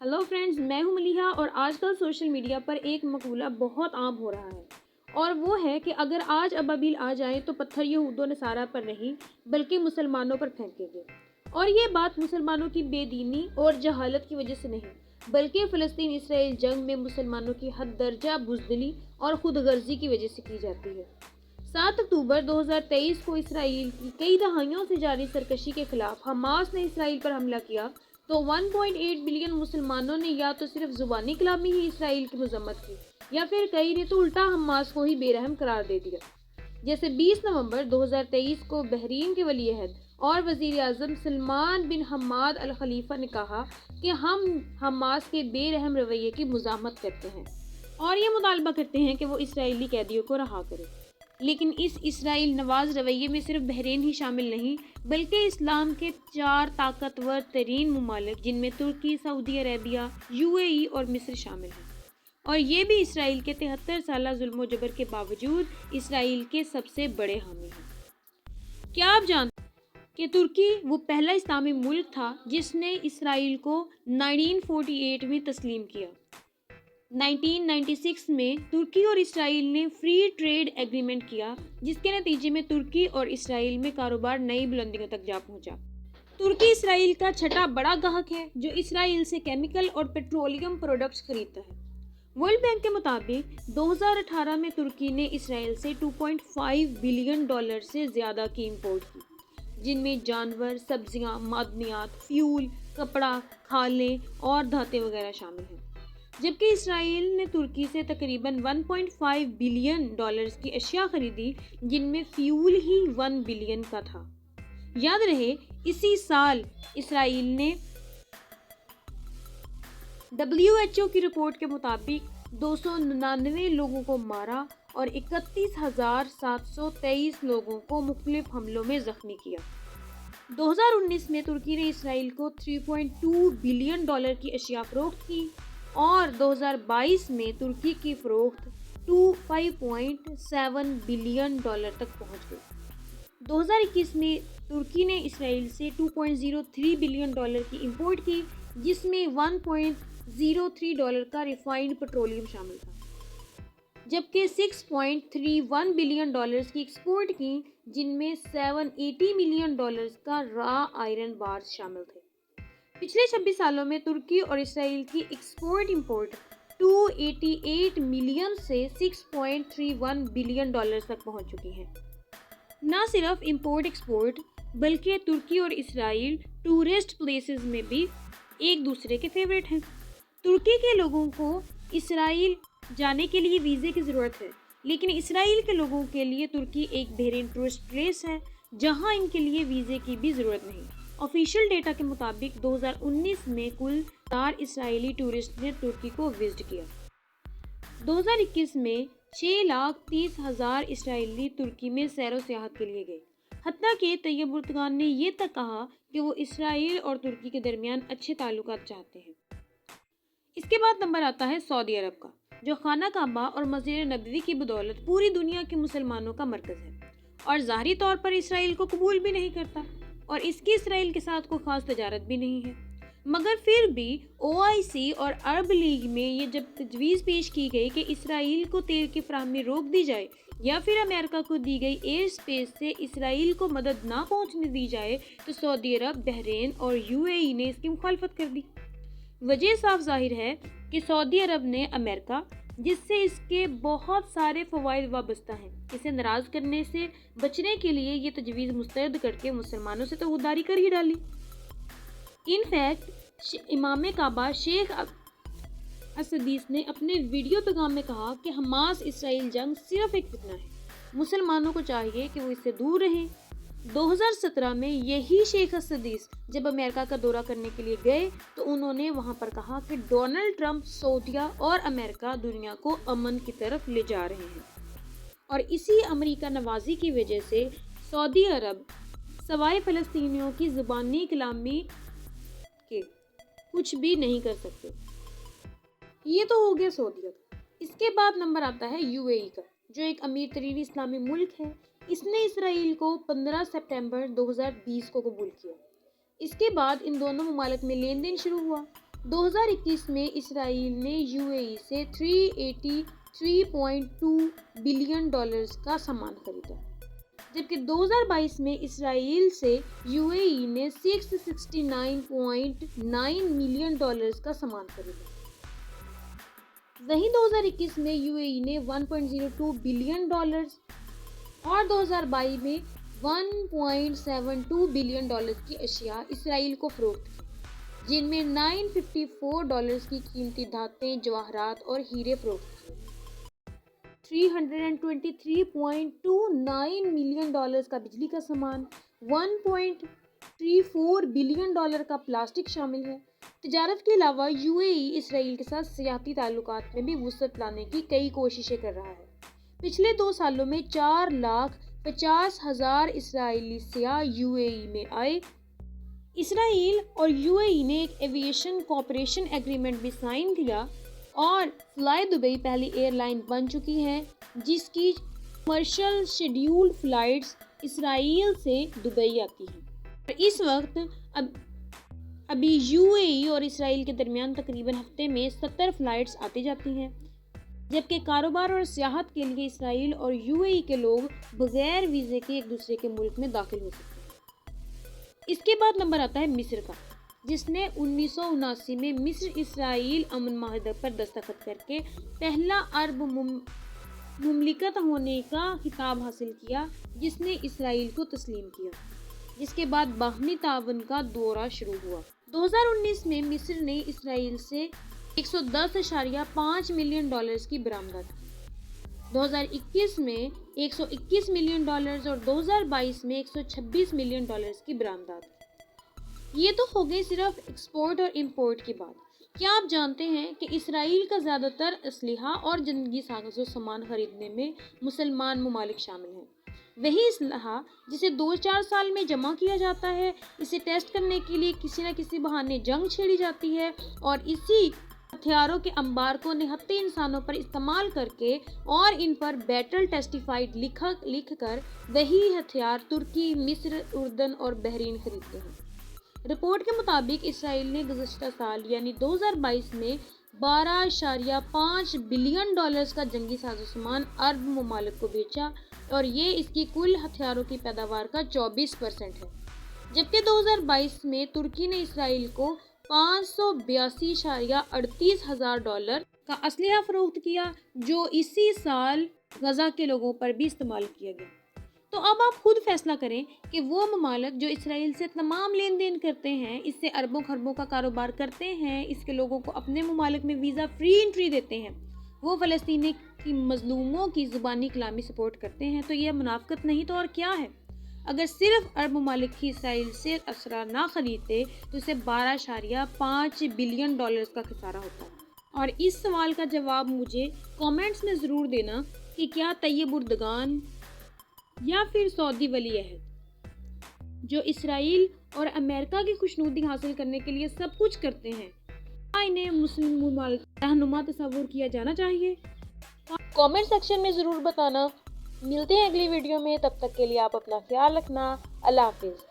Hello friends, मैं हूं मलिहा और आजकल सोशल मीडिया पर एक मकूला बहुत आम हो रहा है और वो है कि अगर आज अबाबिल आ जाएं तो पत्थर यहूद व नसारा पर नहीं बल्कि मुसलमानों पर फेंकेंगे। और ये बात मुसलमानों की बेदीनी और जहालत की वजह से नहीं बल्कि फ़लस्तीन इसराइल जंग में मुसलमानों की हद दर्जा बुज़दिली और खुदगर्जी की वजह से की जाती है। 7 अक्टूबर 2023 को इसराइल की कई दहाइयों से जारी सरकशी के खिलाफ हमास ने इसराइल पर हमला किया तो 1.8 बिलियन मुसलमानों ने या तो सिर्फ जुबानी कलामी ही इसराइल की मजम्मत की या फिर कई ने तो उल्टा हमास को ही बेरहम करार दे दिया। जैसे 20 नवंबर 2023 को बहरीन के वली अहद और वजीर आजम सलमान बिन हमाद अल खलीफा ने कहा कि हम हमास के बेरहम रवैये की मुजाहमत करते हैं और ये मुतालबा करते हैं कि वो इसराइली कैदियों को रहा करे। लेकिन इस इसराइल नवाज रवैये में सिर्फ बहरीन ही शामिल नहीं बल्कि इस्लाम के 4 ताकतवर तरीन मुमालिक जिनमें तुर्की, सऊदी अरेबिया, यूएई और मिस्र शामिल हैं और ये भी इसराइल के 73 साल जुल्म जबर के बावजूद इसराइल के सबसे बड़े हामी हैं। क्या आप जानते हैं कि तुर्की वो पहला इस्लामी मुल्क था जिसने इसराइल को 1948 में तस्लीम किया। 1996 में तुर्की और इसराइल ने फ्री ट्रेड एग्रीमेंट किया जिसके नतीजे में तुर्की और इसराइल में कारोबार नई बुलंदियों तक जा पहुंचा। तुर्की इसराइल का छठा बड़ा ग्राहक है जो इसराइल से केमिकल और पेट्रोलियम प्रोडक्ट्स खरीदता है। वर्ल्ड बैंक के मुताबिक 2018 में तुर्की ने इसराइल से 2.5 बिलियन डॉलर से ज़्यादा की इंपोर्ट की जिनमें जानवर, सब्जियां, मादनियात, फ्यूल, कपड़ा, खालें और धातें वगैरह शामिल हैं। जबकि इसराइल ने तुर्की से तकरीबन 1.5 बिलियन डॉलर्स की अशिया खरीदी जिनमें फ्यूल ही 1 बिलियन का था। याद रहे, इसी साल इसराइल ने WHO की रिपोर्ट के मुताबिक 299 लोगों को मारा और 31,723 लोगों को मुख्तलिफ हमलों में जख्मी किया। 2019 में तुर्की ने इसराइल को 3.2 बिलियन डॉलर की अशिया फरोख्त की और 2022 में तुर्की की फरोख्त 5.7 बिलियन डॉलर तक पहुंच गई। 2021 में तुर्की ने इसराइल से 2.03 बिलियन डॉलर की इंपोर्ट की जिसमें 1.03 डॉलर का रिफाइंड पेट्रोलियम शामिल था, जबकि 6.31 बिलियन डॉलर्स की एक्सपोर्ट की जिनमें 780 मिलियन डॉलर्स का रॉ आयरन बार्स शामिल थे। पिछले 26 सालों में तुर्की और इसराइल की एक्सपोर्ट इंपोर्ट 288 मिलियन से 6.31 बिलियन डॉलर्स तक पहुंच चुकी है। न सिर्फ इंपोर्ट एक्सपोर्ट बल्कि तुर्की और इसराइल टूरिस्ट प्लेसेस में भी एक दूसरे के फेवरेट हैं। तुर्की के लोगों को इसराइल जाने के लिए वीज़े की ज़रूरत है लेकिन इसराइल के लोगों के लिए तुर्की एक बेहतरीन टूरिस्ट प्लेस है जहां इनके लिए वीज़े की भी ज़रूरत नहीं। ऑफिशियल डेटा के मुताबिक 2019 में कुल 4 इसराइली टूरिस्ट ने तुर्की को विजिट किया। 2021 में 6,30,000 इसराइली तुर्की में सैरो सियाहत के लिए गए। हत्ता कि तैयब एर्दोगान ने ये तक कहा कि वो इसराइल और तुर्की के दरमियान अच्छे ताल्लुकात चाहते हैं। इसके बाद नंबर आता है सऊदी अरब का, जो खाना काबा और मस्जिद नबवी की बदौलत पूरी दुनिया के मुसलमानों का मरकज़ है और ज़ाहिरी तौर पर इसराइल को कबूल भी नहीं करता और इसकी इसराइल के साथ कोई ख़ास तजारत भी नहीं है। मगर फिर भी OIC और अरब लीग में ये जब तजवीज़ पेश की गई कि इसराइल को तेल की फराहमी रोक दी जाए या फिर अमेरिका को दी गई एयर स्पेस से इसराइल को मदद ना पहुंचने दी जाए तो सऊदी अरब, बहरीन और UAE ने इसकी मुखालफत कर दी। वजह साफ जाहिर है कि सऊदी अरब ने अमेरिका, जिससे इसके बहुत सारे फ़वाइद वाबस्ता हैं, इसे नाराज़ करने से बचने के लिए ये तजवीज़ मुस्तरद करके मुसलमानों से तो उधारी कर ही डाली। इनफैक्ट इमाम काबा शेख असदीस ने अपने वीडियो पैगाम में कहा कि हमास इसराइल जंग सिर्फ एक फितना है, मुसलमानों को चाहिए कि वो इससे दूर रहें। 2017 में यही शेख असदीस जब अमेरिका का दौरा करने के लिए गए तो उन्होंने वहां पर कहा कि डोनाल्ड ट्रंप, सऊदीया और अमेरिका दुनिया को अमन की तरफ ले जा रहे हैं और इसी अमेरिका नवाजी की वजह से सऊदी अरब सवाए फ़लस्तीनियों की ज़ुबानी कलामी के कुछ भी नहीं कर सकते। ये तो हो गया सऊदीया का। इसके बाद नंबर आता है UAE का, जो एक अमीर तरीन इस्लामी मुल्क है। इसने इसराइल को 15 सितंबर 2020 को कबूल किया। इसके बाद इन दोनों ममालिक में लेन देन शुरू हुआ 2021 میں اسرائیل نے UAE سے 383.2 بلین ڈالرز کا سامان خریدا، جبکہ 2022 میں اسرائیل سے UAE نے 669.9 ملین ڈالرز کا سامان خریدا۔ وہیں 2021 میں UAE نے 1.02 بلین ڈالرز اور 2022 میں 1.72 بلین ڈالرز کی اشیاء اسرائیل کو فروخت کی، جن میں 954 ڈالرز کی قیمتی دھاتیں، جواہرات اور ہیرے فروخت کیے، 323.29 ملین ڈالرز کا بجلی کا سامان، 1.34 بلین ڈالر کا پلاسٹک شامل ہے۔ تجارت کے علاوہ UAE اسرائیل کے ساتھ سیاحتی تعلقات میں بھی وسعت لانے کی کئی کوششیں کر رہا ہے۔ پچھلے 2 سالوں میں 4,50,000 اسرائیلی سیاح UAE میں آئے۔ اسرائیل اور UAE نے ایک ایویشن کوآپریشن ایگریمنٹ بھی سائن کیا اور فلائی دبئی پہلی ایئر لائن بن چکی ہے جس کی کمرشل شیڈیولڈ فلائٹس اسرائیل سے دبئی آتی ہیں۔ اس وقت ابھی UAE اور اسرائیل کے درمیان تقریباً ہفتے میں 70 فلائٹس آتی جاتی ہیں، جبکہ کاروبار اور سیاحت کے لیے اسرائیل اور UAE کے لوگ بغیر ویزے کے ایک دوسرے کے ملک میں داخل ہو سکتے ہیں۔ اس کے بعد نمبر آتا ہے مصر کا، جس نے 1979 میں مصر اسرائیل امن معاہدے پر دستخط کر کے پہلا عرب مملکت ہونے کا خطاب حاصل کیا، جس نے اسرائیل کو تسلیم کیا، جس کے بعد باہمی تعاون کا دورہ شروع ہوا۔ 2019 میں مصر نے اسرائیل سے 110.5 ملین ڈالرز کی برآمدات کی، 2021 میں 121 ملین ڈالرز اور 2022 میں 126 ملین ڈالرز کی برآمدات۔ یہ تو ہو گئی صرف ایکسپورٹ اور امپورٹ کی بات۔ کیا آپ جانتے ہیں کہ اسرائیل کا زیادہ تر اسلحہ اور جنگی ساز و سامان خریدنے میں مسلمان ممالک شامل ہیں؟ وہی اسلحہ جسے 2-4 سال میں جمع کیا جاتا ہے، اسے ٹیسٹ کرنے کے لیے کسی نہ کسی بہانے جنگ چھیڑی جاتی ہے اور اسی ہتھیاروں کے انبار کو نہتے انسانوں پر استعمال کر کے اور ان پر بیٹل ٹیسٹیفائڈ لکھ کر وہی ہتھیار ترکی، مصر، اردن اور بحرین خریدتے ہیں۔ رپورٹ کے مطابق اسرائیل نے گزشتہ سال یعنی 2022 میں 12.5 بلین ڈالرز کا جنگی ساز و سامان عرب ممالک کو بیچا اور یہ اس کی کل ہتھیاروں کی پیداوار کا 24% ہے، جبکہ 2022 میں ترکی نے اسرائیل کو 582.38 ہزار ڈالر کا اسلحہ فروخت کیا، جو اسی سال غزہ کے لوگوں پر بھی استعمال کیا گیا۔ تو اب آپ خود فیصلہ کریں کہ وہ ممالک جو اسرائیل سے تمام لین دین کرتے ہیں، اس سے اربوں خربوں کا کاروبار کرتے ہیں، اس کے لوگوں کو اپنے ممالک میں ویزا فری انٹری دیتے ہیں، وہ فلسطینی کی مظلوموں کی زبانی کلامی سپورٹ کرتے ہیں، تو یہ منافقت نہیں تو اور کیا ہے؟ اگر صرف عرب ممالک ہی اسرائیل سے اسلحہ نہ خریدتے تو اسے 12.5 بلین ڈالرز کا خسارہ ہوتا ہے۔ اور اس سوال کا جواب مجھے کامنٹس میں ضرور دینا کہ کیا طیب اردگان یا پھر سعودی ولی عہد، جو اسرائیل اور امریکہ کی خوشنودی حاصل کرنے کے لیے سب کچھ کرتے ہیں، کیا انہیں مسلم ممالک رہنما تصور کیا جانا چاہیے؟ کامنٹ سیکشن میں ضرور بتانا۔ ملتے ہیں اگلی ویڈیو میں، تب تک کے لیے آپ اپنا خیال رکھنا۔ اللہ حافظ۔